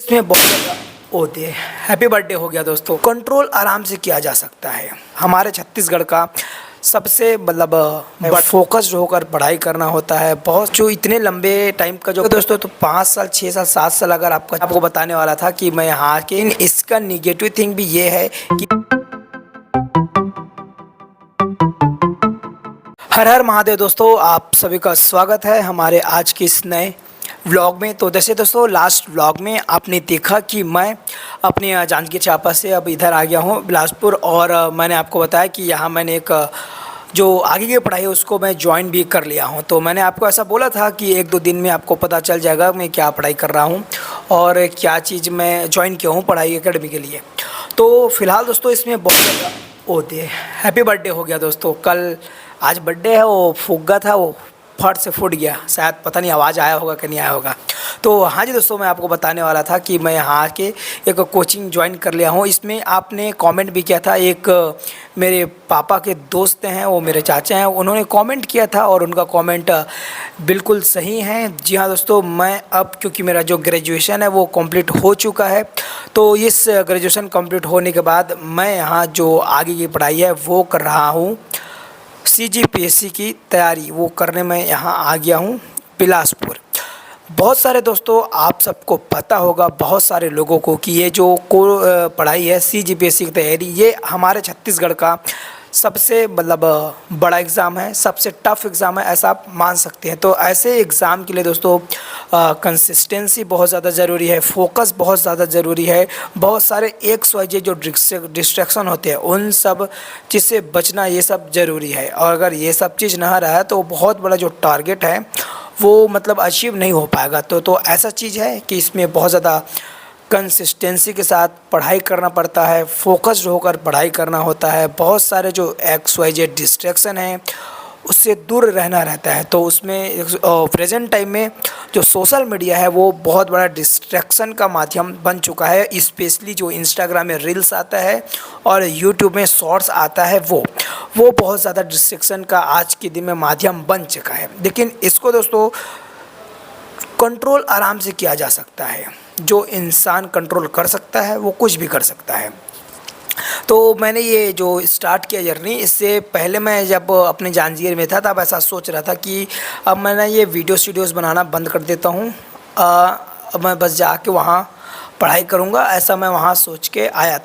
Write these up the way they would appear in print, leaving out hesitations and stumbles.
इसमें बहुत ज़्यादा होते हैं। हैप्पी बर्थडे हो गया दोस्तों। कंट्रोल आराम से किया जा सकता है। हमारे छत्तीसगढ़ का सबसे मतलब फोकस्ड होकर पढ़ाई करना होता है। बहुत जो इतने लंबे टाइम का जो दोस्तों तो 5 साल 6 साल 7 साल अगर आपको बताने वाला था कि मैं यहाँ के इसका निगेटिव थिंग भी ये है कि हर हर महादेव दोस्तों, आप सभी का स्वागत है हमारे आज के इस नए व्लॉग में। तो जैसे दोस्तों लास्ट व्लॉग में आपने देखा कि मैं अपने जांजगीर चांपा से अब इधर आ गया हूँ बिलासपुर, और मैंने आपको बताया कि यहाँ मैंने एक जो आगे की पढ़ाई है उसको मैं ज्वाइन भी कर लिया हूँ। तो मैंने आपको ऐसा बोला था कि 1-2 दिन में आपको पता चल जाएगा मैं क्या पढ़ाई कर रहा हूँ और क्या चीज़ मैं ज्वाइन किया हूँ पढ़ाई एकेडमी के लिए। तो फिलहाल दोस्तों इसमें बहुत ज़्यादा होते हैं। हैप्पी बर्थडे हो गया दोस्तों। कल आज बर्थडे है, वो फुग्गा था वो फट से फूट गया, शायद पता नहीं आवाज़ आया होगा कि नहीं आया होगा। तो हाँ जी दोस्तों, मैं आपको बताने वाला था कि मैं यहाँ आके एक कोचिंग ज्वाइन कर लिया हूँ। इसमें आपने कमेंट भी किया था, एक मेरे पापा के दोस्त हैं, वो मेरे चाचा हैं, उन्होंने कमेंट किया था और उनका कमेंट बिल्कुल सही है। जी हाँ दोस्तों, मैं अब क्योंकि मेरा जो ग्रेजुएशन है वो कंप्लीट हो चुका है, तो इस ग्रेजुएशन कंप्लीट होने के बाद मैं यहाँ जो आगे की पढ़ाई है वो कर रहा हूँ। CGPSC की तैयारी वो करने में यहाँ आ गया हूँ बिलासपुर। बहुत सारे दोस्तों आप सबको पता होगा, बहुत सारे लोगों को, कि ये जो पढ़ाई है CGPSC की तैयारी, ये हमारे छत्तीसगढ़ का सबसे मतलब बड़ा एग्ज़ाम है, सबसे टफ एग्ज़ाम है, ऐसा आप मान सकते हैं। तो ऐसे एग्ज़ाम के लिए दोस्तों कंसिस्टेंसी बहुत ज़्यादा ज़रूरी है, फोकस बहुत ज़्यादा ज़रूरी है। बहुत सारे XYZ जो डिस्ट्रैक्शन होते हैं उन सब चीज़ से बचना ये सब ज़रूरी है, और अगर ये सब चीज़ ना रहा तो बहुत बड़ा जो टारगेट है वो मतलब अचीव नहीं हो पाएगा। तो ऐसा चीज़ है कि इसमें बहुत ज़्यादा कंसिस्टेंसी के साथ पढ़ाई करना पड़ता है, फोकस्ड होकर पढ़ाई करना होता है। बहुत सारे जो XYZ डिस्ट्रैक्शन हैं उससे दूर रहना रहता है। तो उसमें प्रेजेंट टाइम में जो सोशल मीडिया है वो बहुत बड़ा डिस्ट्रैक्शन का माध्यम बन चुका है। स्पेशली जो इंस्टाग्राम में रील्स आता है और यूट्यूब में शॉर्ट्स आता है वो बहुत ज़्यादा डिस्ट्रैक्शन का आज के दिन में माध्यम बन चुका है। लेकिन इसको दोस्तों कंट्रोल आराम से किया जा सकता है। जो इंसान कंट्रोल कर सकता है वो कुछ भी कर सकता है। तो मैंने ये जो स्टार्ट किया जर्नी, इससे पहले मैं जब अपने जांजगीर में था तब ऐसा सोच रहा था कि अब मैंने ये वीडियोज़ बनाना बंद कर देता हूँ, अब मैं बस जाके वहाँ पढ़ाई करूँगा, ऐसा मैं वहाँ सोच के आया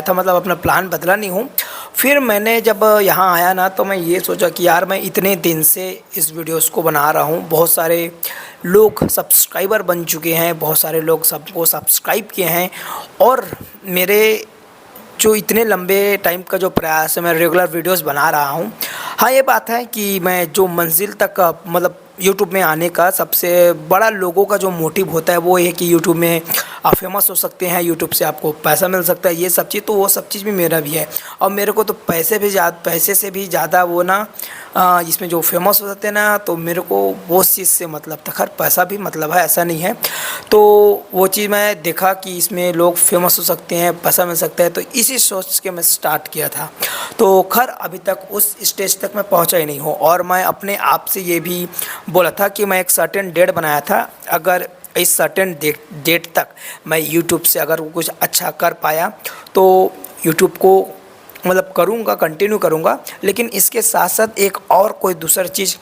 था मतलब अपना प्लान बदला नहीं हूँ। फिर मैंने जब यहाँ आया ना तो मैं ये सोचा कि यार मैं इतने दिन से इस वीडियोस को बना रहा हूँ, बहुत सारे लोग सब्सक्राइबर बन चुके हैं, बहुत सारे लोग सबको सब्सक्राइब किए हैं, और मेरे जो इतने लंबे टाइम का जो प्रयास है, मैं रेगुलर वीडियोस बना रहा हूँ। हाँ, ये बात है कि मैं जो मंजिल तक मतलब यूट्यूब में आने का सबसे बड़ा लोगों का जो मोटिव होता है वो ये है कि यूट्यूब में आप फेमस हो सकते हैं, यूट्यूब से आपको पैसा मिल सकता है, ये सब चीज़। तो वो सब चीज़ भी मेरा भी है, और मेरे को तो पैसे से भी ज़्यादा वो ना इसमें जो फेमस हो जाते हैं ना, तो मेरे को वो चीज़ से मतलब था। खैर पैसा भी मतलब है, ऐसा नहीं है। तो वो चीज़ मैं देखा कि इसमें लोग फेमस हो सकते हैं, पैसा मिल सकता है, तो इसी सोच के मैं स्टार्ट किया था। तो खैर अभी तक उस स्टेज तक मैं पहुंचा ही नहीं हूं, और मैं अपने आप से ये भी बोला था कि मैं एक सर्टेन डेट बनाया था, अगर इस सर्टेन डेट तक मैं यूट्यूब से अगर कुछ अच्छा कर पाया तो यूट्यूब को मतलब करूँगा, कंटिन्यू करूँगा, लेकिन इसके साथ साथ एक और कोई दूसरा चीज़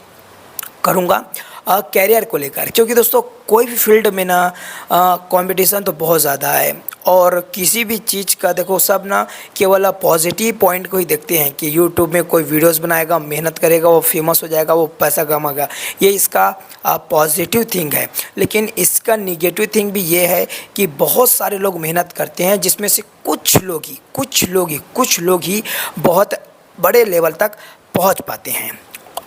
करूँगा कैरियर को लेकर। क्योंकि दोस्तों कोई भी फील्ड में ना कंपटीशन तो बहुत ज़्यादा है, और किसी भी चीज़ का देखो सब ना केवल पॉजिटिव पॉइंट को ही देखते हैं कि यूट्यूब में कोई वीडियोस बनाएगा, मेहनत करेगा, वो फेमस हो जाएगा, वो पैसा कमाएगा, ये इसका पॉजिटिव थिंग है। लेकिन इसका निगेटिव थिंग भी ये है कि बहुत सारे लोग मेहनत करते हैं, जिसमें से कुछ लोग ही बहुत बड़े लेवल तक पहुंच पाते हैं।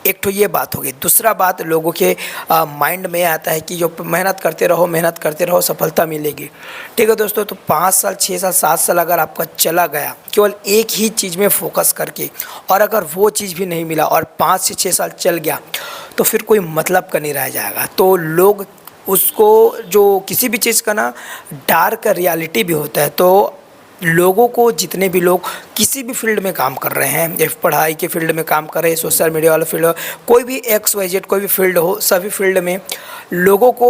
एक तो ये बात हो गई। दूसरा बात, लोगों के माइंड में आता है कि जो मेहनत करते रहो सफलता मिलेगी। ठीक है दोस्तों, तो 5 साल 6 साल 7 साल अगर आपका चला गया केवल एक ही चीज़ में फोकस करके, और अगर वो चीज़ भी नहीं मिला और 5 से 6 साल चल गया, तो फिर कोई मतलब का नहीं रह जाएगा। तो लोग उसको जो किसी भी चीज़ का ना डार्क रियलिटी भी होता है। तो लोगों को, जितने भी लोग किसी भी फील्ड में काम कर रहे हैं, या पढ़ाई के फील्ड में काम कर रहे हैं, सोशल मीडिया वाला फील्ड हो, कोई भी XYZ कोई भी फील्ड हो, सभी फील्ड में लोगों को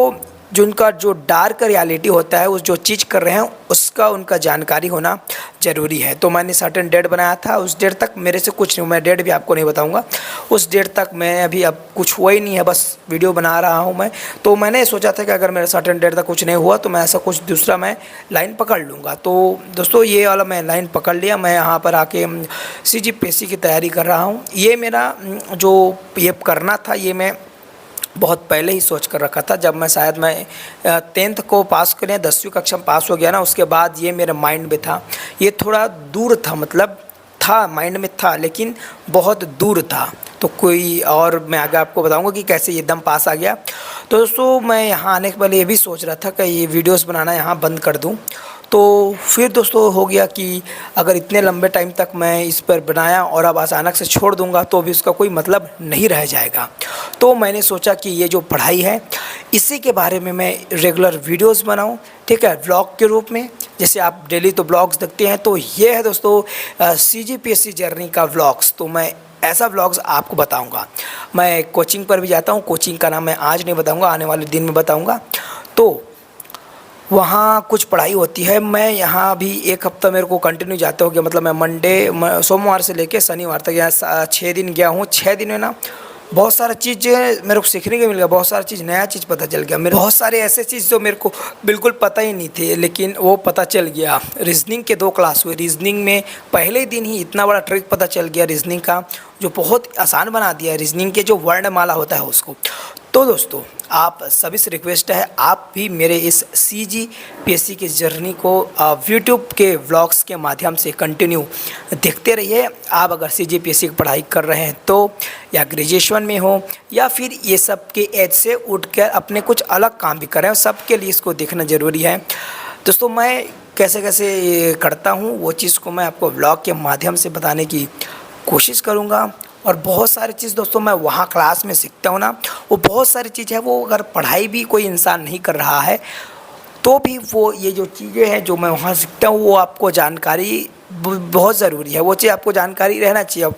जो उनका जो डार्क रियलिटी होता है, उस जो चीज़ कर रहे हैं उसका उनका जानकारी होना ज़रूरी है। तो मैंने सर्टेन डेट बनाया था, उस डेट तक मेरे से कुछ नहीं, मैं डेट भी आपको नहीं बताऊंगा। उस डेट तक मैं अभी अब कुछ हुआ ही नहीं है, बस वीडियो बना रहा हूं मैं। तो मैंने सोचा था कि अगर मेरा सर्टेन डेट तक कुछ नहीं हुआ तो मैं ऐसा कुछ दूसरा मैं लाइन पकड़ लूँगा। तो दोस्तों ये वाला मैं लाइन पकड़ लिया, मैं यहाँ पर आके CGPSC की तैयारी कर रहा हूँ। ये मेरा जो ये करना था, ये मैं बहुत पहले ही सोच कर रखा था। जब मैं शायद मैं 10th को पास करें, 10वीं कक्षा में पास हो गया ना, उसके बाद ये मेरे माइंड में था। ये थोड़ा दूर था, मतलब था माइंड में था लेकिन बहुत दूर था। तो कोई और मैं आगे आपको बताऊंगा कि कैसे ये एकदम पास आ गया। तो दोस्तों मैं यहाँ आने के पहले ये भी सोच रहा था कि ये वीडियोस बनाना यहाँ बंद कर दूँ। तो फिर दोस्तों हो गया कि अगर इतने लंबे टाइम तक मैं इस पर बनाया और अब अचानक से छोड़ दूंगा तो भी उसका कोई मतलब नहीं रह जाएगा। तो मैंने सोचा कि ये जो पढ़ाई है इसी के बारे में मैं रेगुलर वीडियोस बनाऊं, ठीक है, व्लॉग के रूप में। जैसे आप डेली तो ब्लॉग्स देखते हैं, तो ये है दोस्तों CGPSC जर्नी का व्लॉग्स। तो मैं ऐसा व्लॉग्स आपको बताऊंगा। मैं कोचिंग पर भी जाता हूं, कोचिंग का नाम मैं आज नहीं बताऊंगा, आने वाले दिन में बताऊंगा। तो वहाँ कुछ पढ़ाई होती है। मैं यहाँ अभी 1 हफ़्ता मेरे को कंटिन्यू जाते हो गया, मतलब मैं सोमवार से लेके शनिवार तक यहाँ 6 दिन गया हूँ। 6 दिन में ना बहुत सारा चीज़ मेरे को सीखने को मिल गया, बहुत सारा चीज़ नया चीज़ पता चल गया। मेरे बहुत सारे ऐसे चीज़ जो मेरे को बिल्कुल पता ही नहीं थे, लेकिन वो पता चल गया। रीजनिंग के 2 क्लास हुए, रीजनिंग में पहले दिन ही इतना बड़ा ट्रिक पता चल गया रीजनिंग का, जो बहुत आसान बना दिया है रीजनिंग के जो वर्णमाला होता है उसको। तो दोस्तों आप सभी से रिक्वेस्ट है, आप भी मेरे इस CGPSC की जर्नी को यूट्यूब के व्लॉग्स के माध्यम से कंटिन्यू देखते रहिए। आप अगर CGPSC की पढ़ाई कर रहे हैं तो, या ग्रेजुएशन में हो, या फिर ये सब के एज से उठकर अपने कुछ अलग काम भी कर रहे हो, सबके लिए इसको देखना ज़रूरी है। दोस्तों मैं कैसे कैसे करता हूँ वो चीज़ को मैं आपको व्लॉग के माध्यम से बताने की कोशिश करूँगा। और बहुत सारी चीज़ दोस्तों मैं वहाँ क्लास में सीखता हूँ ना, वो बहुत सारी चीज़ है, वो अगर पढ़ाई भी कोई इंसान नहीं कर रहा है तो भी वो ये जो चीज़ें हैं जो मैं वहाँ सीखता हूँ वो आपको जानकारी बहुत ज़रूरी है। वो चीज़ आपको जानकारी रहना चाहिए,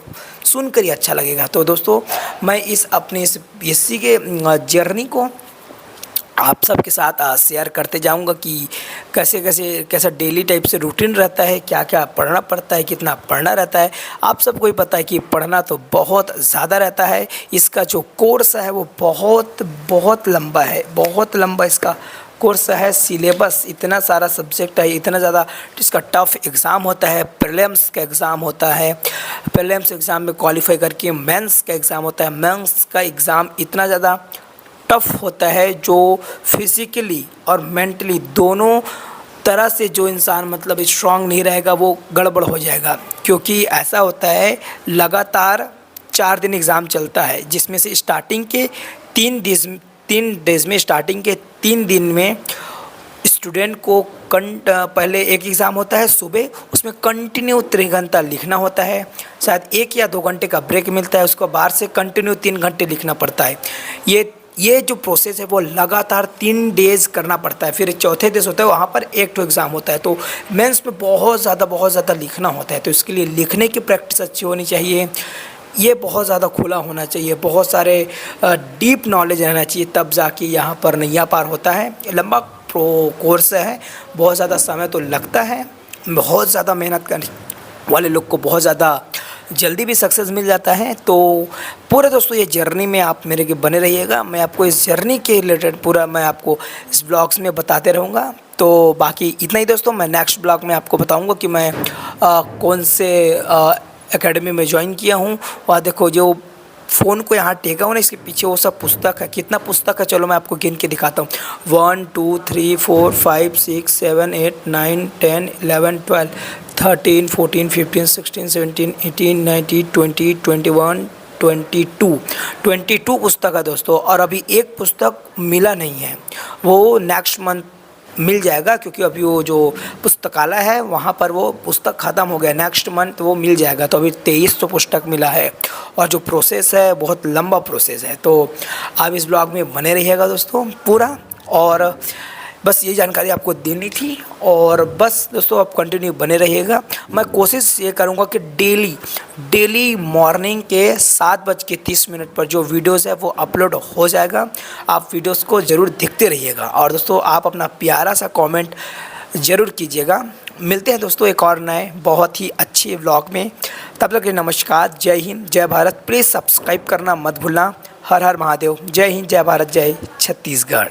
सुन कर ही अच्छा लगेगा। तो दोस्तों मैं अपने इस PSC के जर्नी को आप सबके साथ शेयर करते जाऊंगा कि कैसा डेली टाइप से रूटीन रहता है, क्या क्या पढ़ना पड़ता है, कितना पढ़ना रहता है। आप सबको ही पता है कि पढ़ना तो बहुत ज़्यादा रहता है। इसका जो कोर्स है वो बहुत लंबा है, बहुत लंबा इसका कोर्स है। सिलेबस इतना सारा सब्जेक्ट है, इतना ज़्यादा इसका टफ एग्ज़ाम होता है, प्रीलिम्स का एग्ज़ाम होता है, प्रीलिम्स एग्ज़ाम में क्वालिफाई करके मेंस का एग्ज़ाम होता है। मेंस का एग्ज़ाम इतना ज़्यादा टफ होता है जो फिज़िकली और मेंटली दोनों तरह से जो इंसान मतलब स्ट्रांग नहीं रहेगा वो गड़बड़ हो जाएगा। क्योंकि ऐसा होता है लगातार 4 दिन एग्ज़ाम चलता है, जिसमें से स्टार्टिंग के 3 डेज़ में स्टार्टिंग के 3 दिन में स्टूडेंट को पहले एक एग्ज़ाम होता है सुबह, उसमें कंटिन्यू 3 घंटा लिखना होता है। शायद 1 या 2 घंटे का ब्रेक मिलता है, उसको बाद से कंटिन्यू 3 घंटे लिखना पड़ता है। ये जो प्रोसेस है वो लगातार 3 डेज़ करना पड़ता है। फिर चौथे डेज़ होता है, वहाँ पर एक तो एग्ज़ाम होता है। तो मेंस में बहुत ज़्यादा लिखना होता है। तो इसके लिए लिखने की प्रैक्टिस अच्छी होनी चाहिए, ये बहुत ज़्यादा खुला होना चाहिए, बहुत सारे डीप नॉलेज रहना चाहिए, तब जाके यहाँ पर नैया पार होता है। लंबा कोर्स है, बहुत ज़्यादा समय तो लगता है, बहुत ज़्यादा मेहनत करने वाले लोग को बहुत ज़्यादा जल्दी भी सक्सेस मिल जाता है। तो पूरे दोस्तों ये जर्नी में आप मेरे के बने रहिएगा। मैं आपको इस जर्नी के रिलेटेड पूरा मैं आपको इस ब्लॉग्स में बताते रहूँगा। तो बाकी इतना ही दोस्तों, मैं नेक्स्ट ब्लॉग में आपको बताऊँगा कि मैं कौन से एकेडमी में ज्वाइन किया हूँ। और देखो जो फ़ोन को यहाँ टेका हूँ ना, इसके पीछे वो सब पुस्तक है। कितना पुस्तक है चलो मैं आपको गिन के दिखाता हूँ। 1 2 3 4 5 6 7 8 9 10 11 12 13 14 15 16 17 18 19 20 21 22 पुस्तक है दोस्तों। और अभी एक पुस्तक मिला नहीं है, वो नेक्स्ट मंथ मिल जाएगा, क्योंकि अभी वो जो पुस्तकालय है वहाँ पर वो पुस्तक ख़त्म हो गया। नेक्स्ट मंथ वो मिल जाएगा। तो अभी 2300 पुस्तक मिला है, और जो प्रोसेस है बहुत लंबा प्रोसेस है। तो आप इस ब्लॉग में बने रहिएगा दोस्तों पूरा। और बस ये जानकारी आपको देनी थी। और बस दोस्तों आप कंटिन्यू बने रहिएगा। मैं कोशिश ये करूँगा कि डेली मॉर्निंग के 7:30 पर जो वीडियोज़ है वो अपलोड हो जाएगा। आप वीडियोज़ को ज़रूर देखते रहिएगा और दोस्तों आप अपना प्यारा सा कमेंट ज़रूर कीजिएगा। मिलते हैं दोस्तों एक और नए बहुत ही अच्छे व्लॉग में। तब तक के लिए नमस्कार, जय हिंद, जय भारत। प्लीज़ सब्सक्राइब करना मत भूलना। हर हर महादेव। जय हिंद, जय भारत, जय छत्तीसगढ़।